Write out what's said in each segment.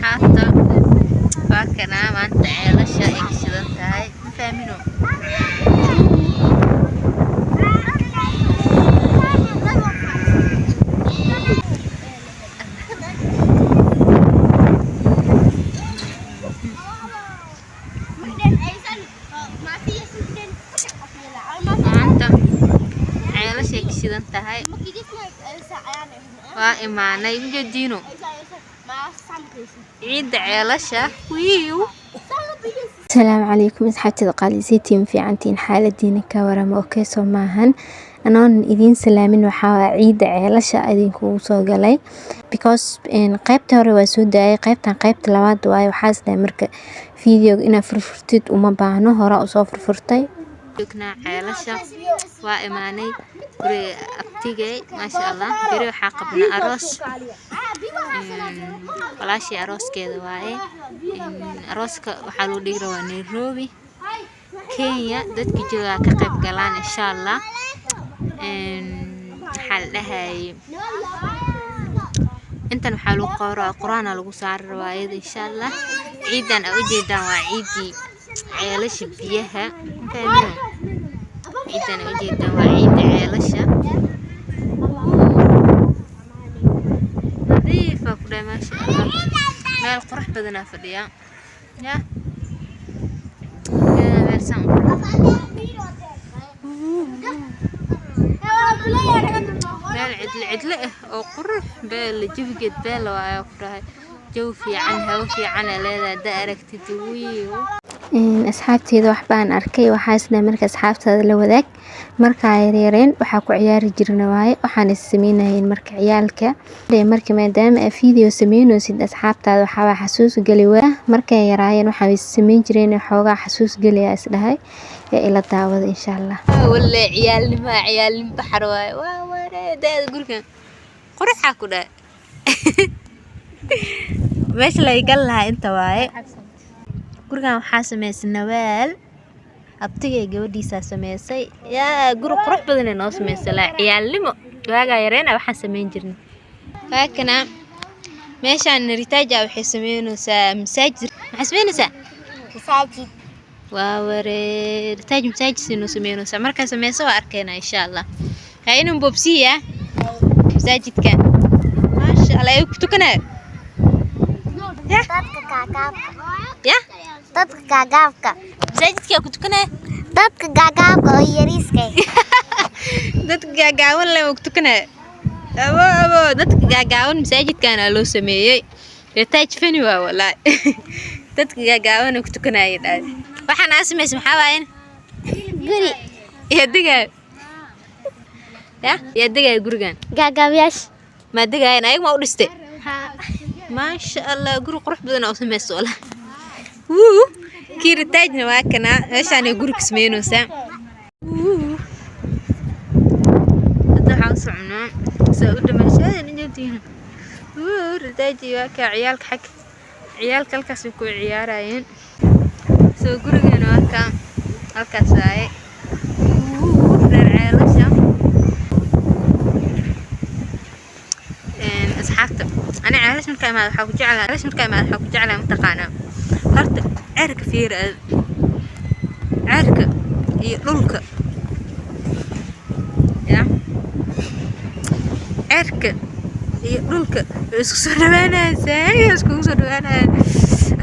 asxaabta waa kana maanta ceelasha ay ka shidan tahay ma fahmino maanta ceelasha ay ka shidan tahay waa imaanay mujadiino عيد عيلاشة ويو السلام عليكم أصحابتي قاليسيتين في عنتين حالة دينك ورا اوكي سو maahan أنا إذين سلامين وحا عيد عيلاشة إذين كوسو غلاي because qaybta hore waa soo daayay qaybta labaad waa waxa sida marka video ina furfurtid uma baahno hore u soo furfurtay joogna ceelasha waa imaanay guri abtigay ma sha Allah bari waxa qabna aroos walaashii arooskeeda waaye arooska waxa loo dhigay waa Nairobi Kenya dadka jooga ka qayb galaan insha Allah xal dhahay intan waxa loo qoraa quraana lagu saar riwaayad insha Allah ciidan u jeedaan waa ciidii ceelasha biyaha fahmeen ciidan u jeedaan waa ciidii ceelasha ما شاء الله مال قرح بدنا فديا يا مرسم مال عدل او قرح بال جفقد بال وايو قرح جو في عنها وفي عنها لا داركتي تويو asxaabteeda wax baan arkay waxa isna marka asxaabtada la wadaag marka ay reereen waxa ku ciyaari jirnaa waaye waxaan sameeynayn marka ciyaalka marka maadaama video sameeyno sid asxaabtada waxa xasuus gali waa marka ay yaraayeen waxa sameyn jireen xoogaa xasuus gali is dhahay ila daawada insha Allah wala ciyaalnimo baxar waaye waa wareed gurkan qurxa ku dhaa meesha la igal lahaa inta waaye gurigan waxa sameeyay Nawaal abtigay gabadhiisa sameeyay yaa guri qurux badan ee noo sameeyay la ciyaalnimo waaga yareena waxa sameyn jirnay faakana meeshaan ritaaja waxay sameeynaysaa masaajid waxa sameeynaysaa masaajid waa wareer ritaaja masaajid sino sameeynaysaa marka sameeyso waa arkayna insha Allah hayna bobsiya masaajidka ma sha Allah ay ku tukanaa ya dadka gaagaabka masaajidka ku tukanaa dadka gaagaabka oo yariiska dadka gaagaawan la ku tukanaa abo dadka gaagaawan masaajidkana loo sameeyay ritaaj fani waa walaa dadka gaagaawan ku tukanay dhaay waxaan asmeeyay maxaa waayeen guri ya diga gurigan gaagaabiyash ma digaayeen ayaga ma u dhistay ما شاء الله guri qurux badan oo sameeyso la kiirtaajna waa kana meeshaan ay guri kasmeynaysa waxa socnaa soo dhamashadan injiltiin ritaaji waa ka ciyaalka xaq ciyaalka halkaas ku ciyaarayeen soo gurigana waa ka halkaas ay ceelasha asxaabta أنا عارف من كلام هذا حكوا جعله عارف من كلام هذا حكوا جعله متقانة هرت عرك فير عرك يلولك يا عرك يلولك اسكسر وانا زاي اسكسر وانا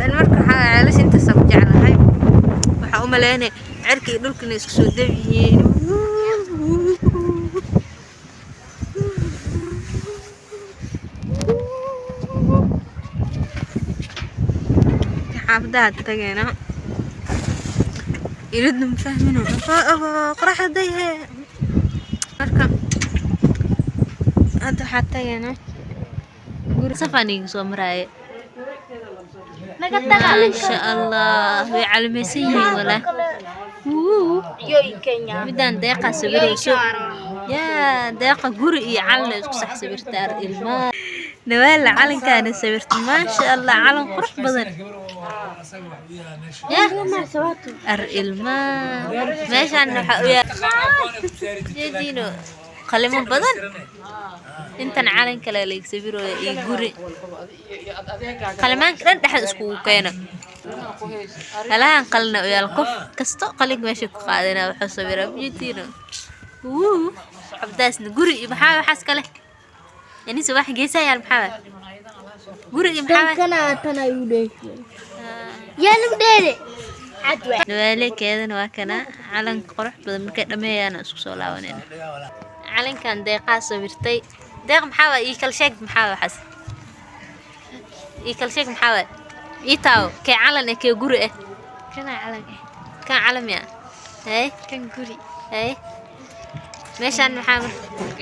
المركب علاش انت صب جعله هاي وحاول ملاني عرك يلولك اسكسر دبيين عبدات تجينا يرد مفهمينه قرح ديه مركب هذا حتى جينا قول صفاني سمراء ما شاء الله ويعلم سيء ولا بدان دقة سبيرسو يا دقة قرئي على صح سبيرتار الماء نوال علن كان سبيرت ما شاء الله علن قرح بدن يا الماء ماشي أنا حقيا جدينو خليهم بدن intan calan kale la igsawirooyo iyo guri qalmaanka dhan dhaxal isku keeno halahan qalna oo yaal qof kasto qalin meesha ku qaadana wuxuu sawiraa biyadiina abdaasna guri maxaa waxaas kale yani soo wax geesayaan maxaa guri maxaa kana tana uu dheeshay yaa lagu dheere cadwa wale keedan waa kana calan qurux badan markay dhameeyaan isku soo laawanayna calankan deeqa sawirtay deeq maxaa ii kala sheeg maxaa waxaas ii kala sheeg maxaa ii taaw kee calan ee kee guri ah kana calan ya hay kan guri hay meeshan maxaa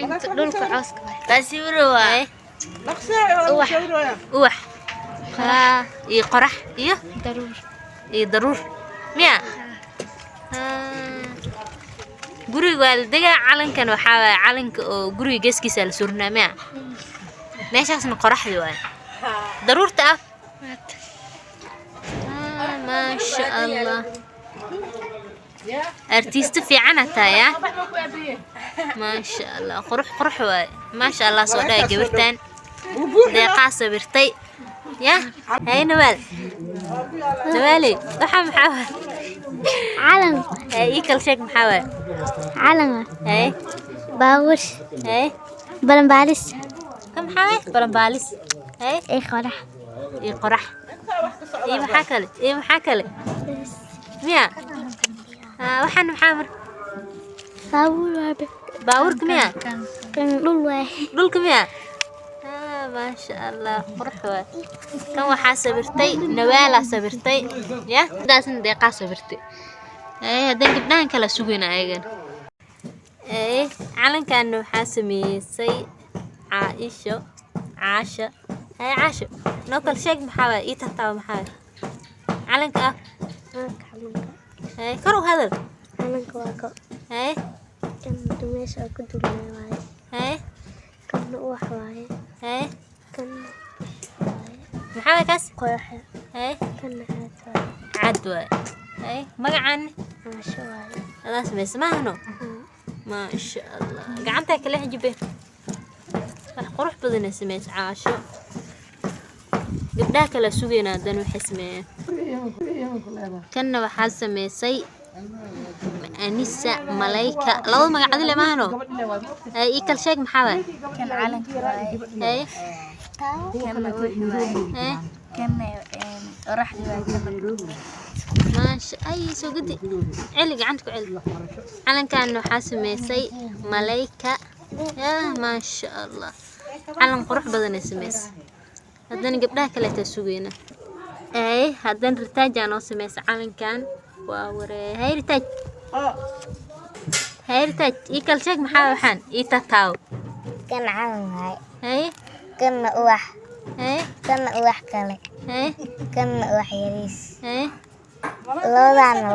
inta dhulka cawska tasawiro waa uwax ii qorax iyo daruur miya guriga waa la degaa calankan waxaa waay calanka oo guriga geeskiisa la surnaa miya meeshaasna qoraxdi waay daruurta ah maasha allah artista fiican ataa ya maasha allah qurux waay maasha allah soo dhaay gabartan deeqaa sawirtay ya hay nawaali waxa maxaa calan ii kala sheeg maxaa waay calan hay baawur hay balanbaalis ka maxaa waay balanbaalis hay qorax maxaa kale miya waxaan maxaa mar baawurka miya kan dhul waay dhulka miya maasha allah qurux waay kan waxaa sawirtay nawaala sawirtay ya daasna deeqa sawirtay hadan gabdhahan kala sugayna ayagan calankan waxaa sameysay caasha noo kala sheeg maxaa waay ii tartaaba maxaa calanka ah kor u hadal calanka waa ko kan meesha ku duulay waaye kan wax waaye kan maxaa waay kaas qorax kan cad waay magacaan maasha waaye adaas meesmaahno maasha allah gacanta kala xijibe wax qurux badan sameys caasho gabdhaha kala sugayna hadan waxay sameeyeen kanna waxaa sameysay anisa malayka laba magacad le maahno ii kala sheeg maxaa waay kan calanka waaye kan qoraxdi waaye maasha ay soo gudi celi gacanta ku celi calankan waxaa sameysay malayka ya maasha allah calan qurux badan sameysay haddana gabdhaha kale taa sugayna haddana ritaaj aan oo sameysay calankan waa waree ritaaj ii kala sheeg maxaa waxaan ii tataaw kan calan waaye kana uwax kale kana uwax yariis labadana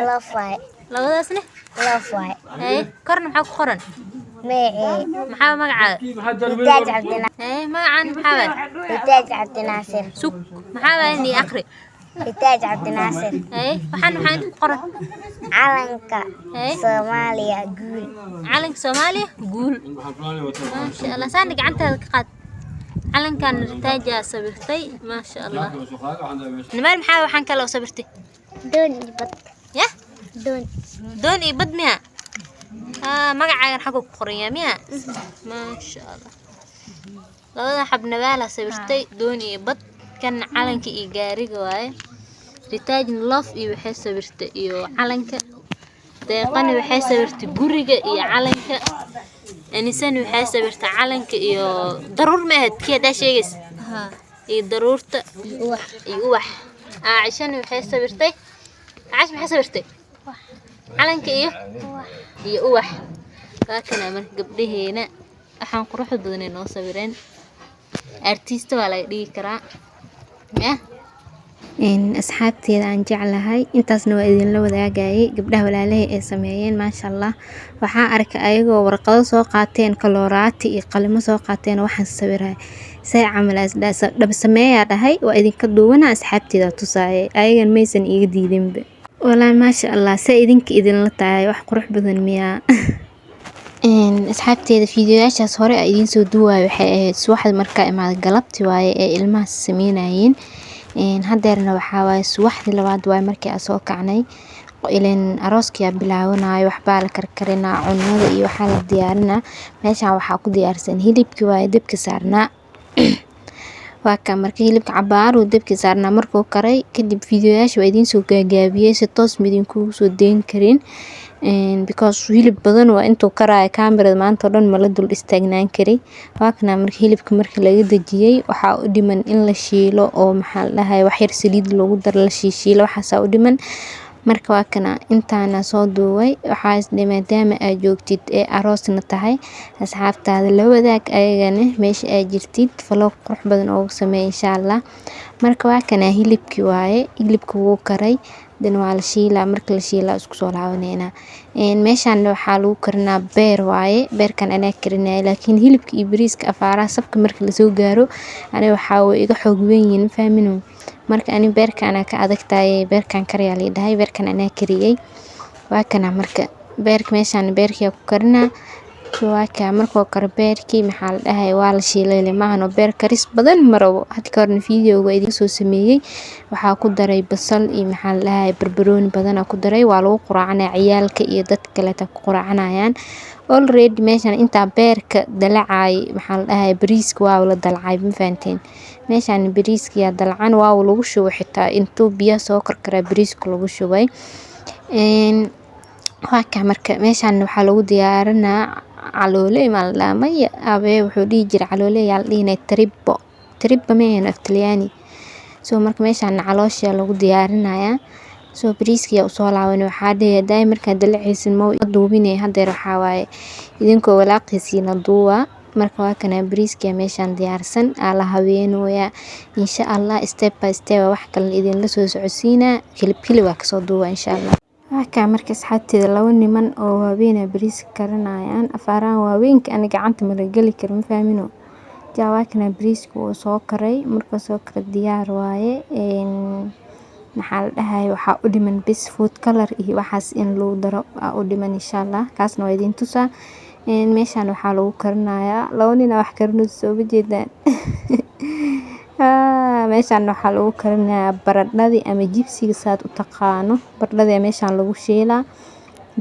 loof waaye labadaasne loof waaye korna maxaa ku qoran maxaa magacaaga ritaaj cabdinaasir magacaan maxaa waay ritaaj cabdinaasir sug maxaa waay ni akhri ritaaj cabdinaasir waxaan maxaa inta ku qoran calanka Soomaaliya guul calanka Soomaaliya guul maasha allah saan gacantaada ka qaad calankan ritaaja sawirtay maasha allah nimaan maxaa waxaan kala sawirtay doon iyo bad ya doon iyo bad miya magacaagan xagga ku qoran yaa miya maasha allah labada xab nawaala sawirtay doon iyo bad kan calanka iyo gaariga waaye ritaajna love iyo waxay sawirtay iyo calanka deeqani waxay sawirtay guriga iyo calanka anisani waxay sawirtay calanka iyo daruur ma ahayd kii hadaa sheegays iyo daruurta iyo uwax aashana waxay sawirtay caash maxay sawirtay calanka iyo uwax waa kana marka gabdhaheena waxaan qurux badan noo sawireen artista waa laga dhigi karaa asxaabteeda aan jeclahay intaasna waa idinla wadaagayay gabdhaha walaalahay ee sameeyeen maasha allah waxaa arkay ayagoo warqado soo qaateen kalooraati iyo qalimo soo qaateen waxaan sawiray say camalaas dhab sameeyaa dhahay waa idinka duwana asxaabteeda tusaayay ayagan maysan iga diidinba walaa maasha allah say idinka idinla tahay wax qurux badan miyaa asxaabteeda fiidiyoyaashaas hore aan idiin soo duuwayo waxay ahayd subaxda markaa imaada galabti waaye ee ilmahaas sameynayeen. Hadeerna waxaa waaye subaxdii labaad waaye markii aan soo kacnay ileen arooskiyaa bilaawanayo waxbaa la karkarinaa cunada iyo waxaa la diyaarinaa. Meeshaan waxaa ku diyaarsan hilibkii waaye dabka saarnaa waa ka markii hilibka cabaar uu dabka saarnaa markuu karay kadib fiidiyoyaasha waa idiin soo gaagaabiyey si toos midin kugu soo deyn karin because hilib badan waa intuu karaayo kaamirada maanta oo dhan ma la dul istaagnaan kari. Waa kana markii hilibka markii laga dajiyey waxaa u dhiman in la shiilo oo maxaa la dhahay wax yar saliid loogu daro la shiishiilo waxaas u dhiman. Marka waa kana intaana soo duubay waxaa isdhe maadaama aad joogtid ee aroosna tahay asxaabtaada la wadaag ayagana meesha aad jirtid vlog qurux badan oo sameey insha Allah. Marka waa kana hilibkii waaye hilibka wuu karay dan waa la shiilaa marka la shiilaa isku soo laabanayna. Meeshaan waxaa lagu karinaa beer waaye beerkan anaa karinay laakiin hilibka iyo bariiska afaaraha sabka marka la soo gaaro aniga waxaa way iga xoog weyn yihiin fahmino. Marka ani beerkan ka adagtaay beerkan kariyaa la dhahay beerkan anaa kariyay. Waa kana marka beerka meeshaan beerkiya ku karinaa waa ka markuu kar beerkii maxaa la dhahay waa la shiilay maahan oo beer karis badan marabo hadda ka horna fiidiyowga idiin soo sameeyay waxaa ku daray basal iyo maxaa la dhahay barbarooni badan ku daray waa lagu quraacanaa ciyaalka iyo dad kale ta ku quraacanayaan already meeshaan inta beerka dalacay maxaa la dhahay bariiska waa la dalacay ma fahanteen meeshaan bariiska ya dalacan waa lagu shubay xitaa intuu biyo soo karkara bariiska lagu shubay waa ka marka meeshaan waxaa lagu diyaarinaa caloole maalmahay abe wuxuu dhigi jiray caloole yaal dhiinay tribbo meen aftalyaani soo marka meeshaan caloosha lagu diyaarinayaa soo bariiska u soo laaban waxaa dheeday marka dalciisin ma duubinay hadeer waxaa waaye idinkoo walaaqisiina duuwa marka waa kana bariiska meeshaan diyaarsan ala haweenooya insha Allah step by step wax kale idin la soo socodsiina hilib waa ka soo duuwa insha Allah. Waa ka marka asxaabteeda laba niman oo waaweyn bariis karinayaan afaaraan waaweynka aniga gacanta ma la gali karo ma fahmino jawaakna bariiska oo soo karay marka soo kara diyaar waaye maxaa la dhahay waxa u dhiman bis food color iyo waxaas in loo daro u dhiman insha Allah kaasna waa idin tusaa meeshaan waxaa lagu karinayaa laba nin wax karinayso soo jeedaan meeshaan waxaa lagu karinayaa baradhadii ama jibsiga saad u taqaano baradhada meeshaan lagu sheelaa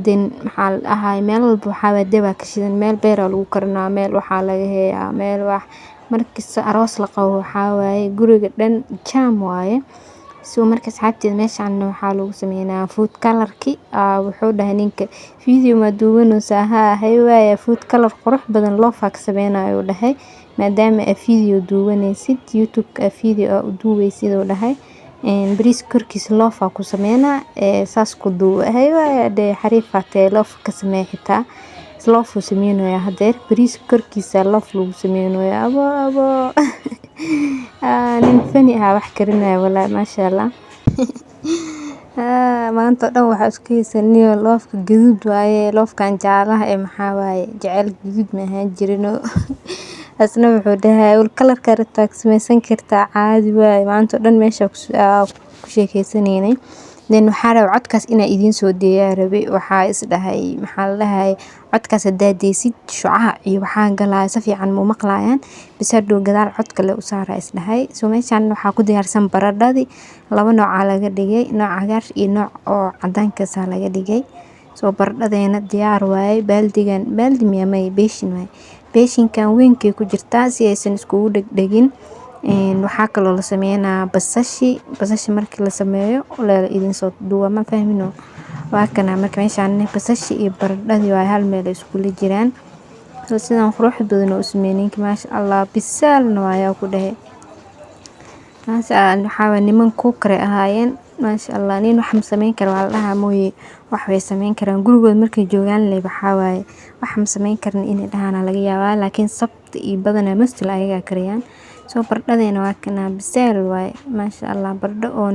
den maxaa la dhahay meel walba waxaa daba ka shidan meel beer lagu karinaa meel waxaa laga heeyaa meel wax markii aroos la qabo waxaa waaye guriga dhan jam waaye soo marka asxaabteeda meeshaan waxaa lagu sameeynaa food color-ki wuxuu dhahay ninka video ma duubanaysaa hay waaye food color qurux badan loo faak sameynayo dhahay maadaama video duubanaysid YouTube ka video u duubaysid oo dhahay bariis korkiisa loo faak ku sameynaa saas ku duuba hay waaye de xariifatay loo ka sameey xitaa loo fu sameeynayo hadeer bariis korkiisa loo lagu sameeynayo abo nin fani wax karinayo walaal ma sha Allah maanta dhan waxa isku heysaniyo loofka gaduud waaye loofkan jaalaha ee maxaa waaye jecel gaduud ma ahaan jirino asna wuxuu dhahay ul kalarka rabtaa sameysan kartaa caadi waaye maanta dhan meesha ku sheekeysaneenay den waxaa raaw codkaas ina idin soo diyaarabay waxaa is dhahay maxaa la dhahay codkaas daadeysid shucaca iyo waxaa galay si fiican ma maqlayaan bisadu gadaal cod kale u saaray is dhahay soo meeshaan waxaa ku diyaarsan baradhadii laba nooc laga dhigay nooc cagaar iyo nooc oo cadaanka sa laga dhigay soo baradhadeena diyaar waaye baaldi miyamay beeshin waaye beeshinkan weenkay ku jirtaa si aysan iskugu dhagdhagin waxaa kaloo la sameeynaa basashi markii la sameeyo la idin soo duuba ma fahmino waa kana marka meeshaan basashi iyo baradhadii waa hal meel isku la jiraan soo sidaan qurux badan oo sameeyeen ma sha Allah bisaalna waa ku dhahay maasha Allah waxaa niman ku kare ahaayeen ma sha Allah nin wax ma sameyn karo waa la mooyee wax way sameyn karaan gurigood markay joogan leey waxa waaye wax ma sameyn karna in dhaana laga yaabaa laakiin sabti iyo badana mas'uul ayaga kariyaan soo baradhadeena waa kana bisaal waaye ma sha Allah baradho oo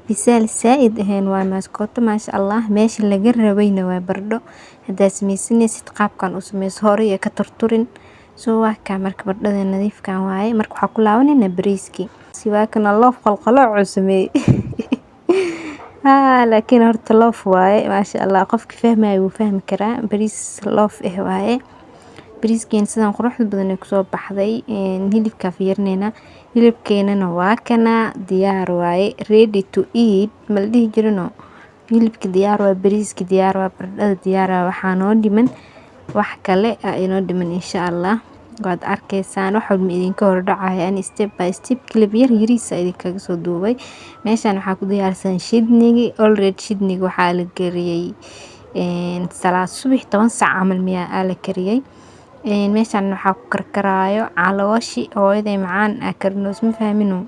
bisaal saaid ahayn waa maaskooto ma sha Allah meesha laga rabayna waa baradho hadaa sameysanaysid qaabkan u sameeyso hore ka turturin soo waa ka marka baradhada nadiifkan waaye marka waxa ku laabanayna bariiski si waa kana loof qalqalo sameey laakiin horta loof waaye maasha Allah qofka fahmayo wuu fahmi karaa bariis loof waaye bariiskeen sidan quruxda badan ay kusoo baxday hilibka fiirneena hilibkeenana waa kana diyaar waaye ready to eat mal dhihi jirno hilibka diyaar waa bariiska diyaar waa baradhada diyaar waxaa noo dhiman wax kale inoo dhiman insha Allah waad arkaysaan wax walba idinka hor dhacayaan step by step clip yar yariisa idinkaga soo duubay meeshan waxaa ku diyaarsan shidnigi already shidnigi waxaa la kariyay salaad subax 10 saac camal miyaa la kariyay meeshan waxaa ku karkaraayo calooshi hooyaday macaan karnoos ma fahmino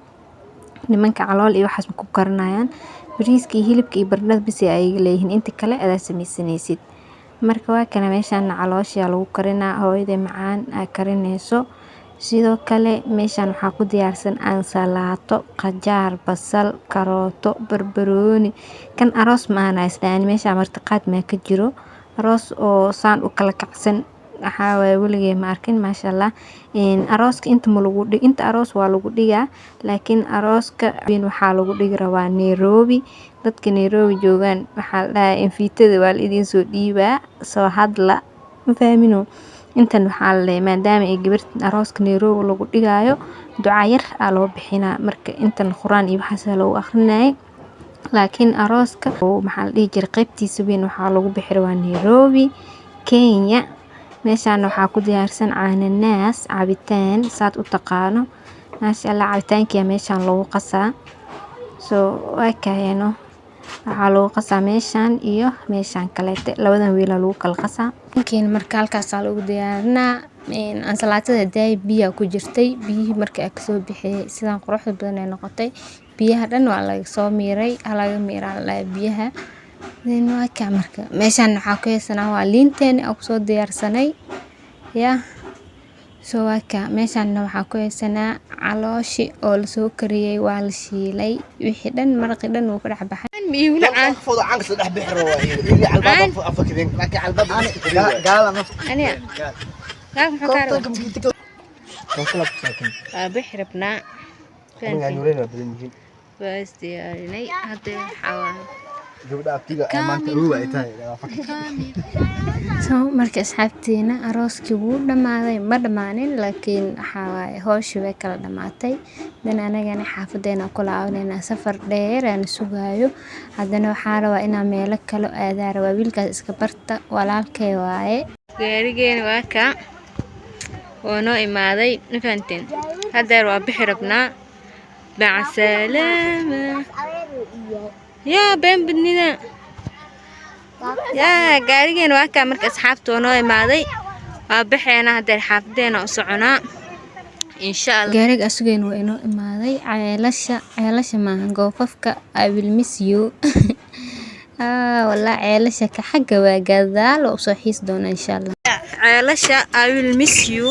nimanka calool iyo waxaas ku karinayaan bariiska iyo hilibka iyo baradhada bis ay leeyihiin inta kale aad samaysanaysid marka waa kana meeshan calooshi lagu karinaa hooyaday macaan karinayso sidoo kale meeshan waxaa ku diyaarsan ansalaato qajaar basal karooto barbarooni kan aroos ma aan haystaan meesha martiqaad ma ka jiro aroos oo saan u kala kacsan waxaa way waligay ma arkin maasha Allah arooska inta ma lagu dhig inta aroos waa lagu dhigaa laakiin arooska waxaa lagu dhigi rabaa Nairobi dadka Nairobi joogan waxaa la dhahay invitada waa la idin soo dhiibaa soo hadla ma fahmino intan waxaa la leeyahay maadaama ay gabarta arooska Nairobi lagu dhigaayo duca yar loo bixinaa marka intan quraan iyo waxa lagu akhrinay laakiin arooska maxaa la dhihi jiray qaybtiisa weyn waxaa lagu bixir waa Nairobi Kenya meeshan waxaa ku diyaarsan caanaanaas cabitaan saad u taqaano maasha Allah cabitaanka meeshan lagu qasaa soo waa kaayno waxaa lagu qasaa meeshan iyo meeshan kale labadan weel lagu kala qasaa laakiin marka halkaas lagu diyaarinaa ansalaatada day biyo ku jirtay biyo marka ay soo bixiyay sidan quruxda badan ay noqotay biyaha dhan waa laga soo miiray laga miiraa biyaha waa ka marka meeshan waxaa ku heesanaa waa liinteen oo soo diyaarsanay soo waa ka meeshan waxaa ku heesanaa calooshi oo la soo kariyay waa la shiilay wixii dhan marqi dhan uu ka dhex baxay miyuuna aan foodo aan ka dhex bixiro waa iyo albaab afakadeen laakiin albaab gaala nafta aniga لا محكار بحربنا بس ديارني هذا حوار marka asxaabteena arooskii wuu dhamaaday ma dhamaanin laakiin waxaa waaye hooshii way kala dhamaatay dan anagana xaafadeena ku laabanayna safar dheer aan sugaayo haddana waxaa rabaa inaan meelo kale aadaa rabaa wiilkaas iska barta walaalkay waaye gaarigeena waa ka oo noo imaaday fahanteen hadda waa bixi rabnaa maca salaama يا بين بدنينا يا قاريين واكا مركز حافظ ونوي ماضي بحينا هذا الحافظين وصعنا إن شاء الله قاريك أسوين وإنو ماضي عيلاشا ما هنقوففك I will miss you والله عيلاشا كحقة وقذال وصحيص دونا إن شاء الله عيلاشا I will miss you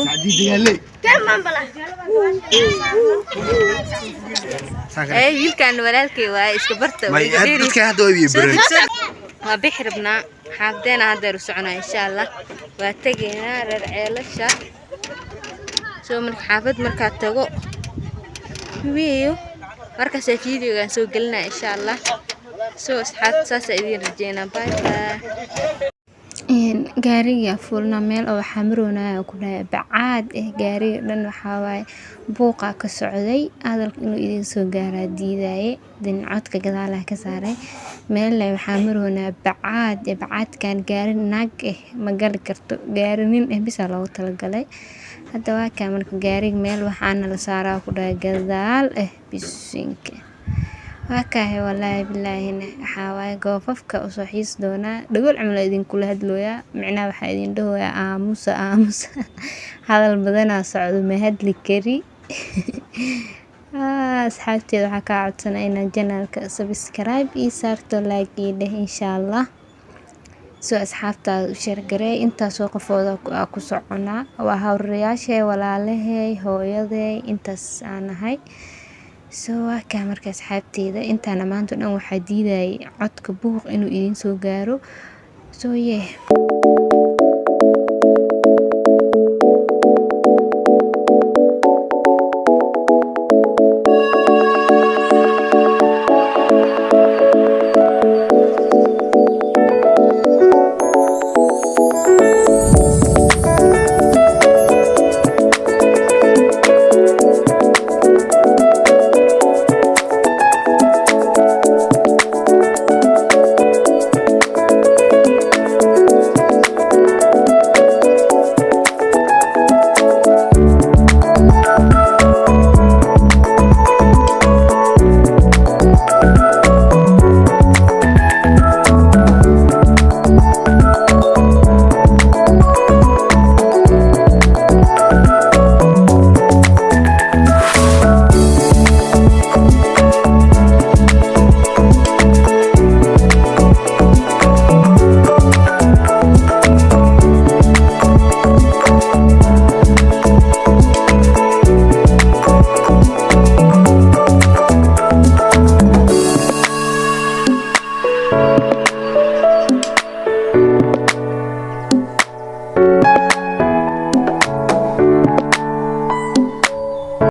ايه كان ولالكي واي اسك برتا ما dadka hadda way biran waa bixribna xaafdeena hadda ruscuna insha Allah waa tageena reer ceelasha soo marka xaafad marka tago wiiyo markaas fiidiyogan soo galina insha Allah soo asxaabta saas idin rajeena bye bye gaariga fuulna meel oo xamroonaa ku dhaay bacaad gaariga dhan waxa waay buuqa ka socday hadalka inuu idin soo gaaraa diidaye din codka gadaalaha ka saaray meel la xamroonaa bacaadkan gaari naag ma gali karto gaari nin bisa loogu talagalay hadda waa ka marka gaariga meel waxaana la saaraa ku dhaay gadaal bisinka وكاه والله بالله حواي قوففك وصحيص دونا دقول عمل إذن كل هدلويا معنا وحيدين دهويا آموس هذا البدنا صعد مهد لكري أصحابتي وحكا عدسنا إنا جنالك سبسكرايب إيسارتو لايكي ده إن شاء الله سو أصحابتا شرقري انتا سوق فوضا أكو سعونا وهورياشي ولا لهي هو يضي انتا سانا هاي soo ka markaas xaabteeda intaana maanta dhan waxa diiday codka buuq inuu idin soo gaaro soo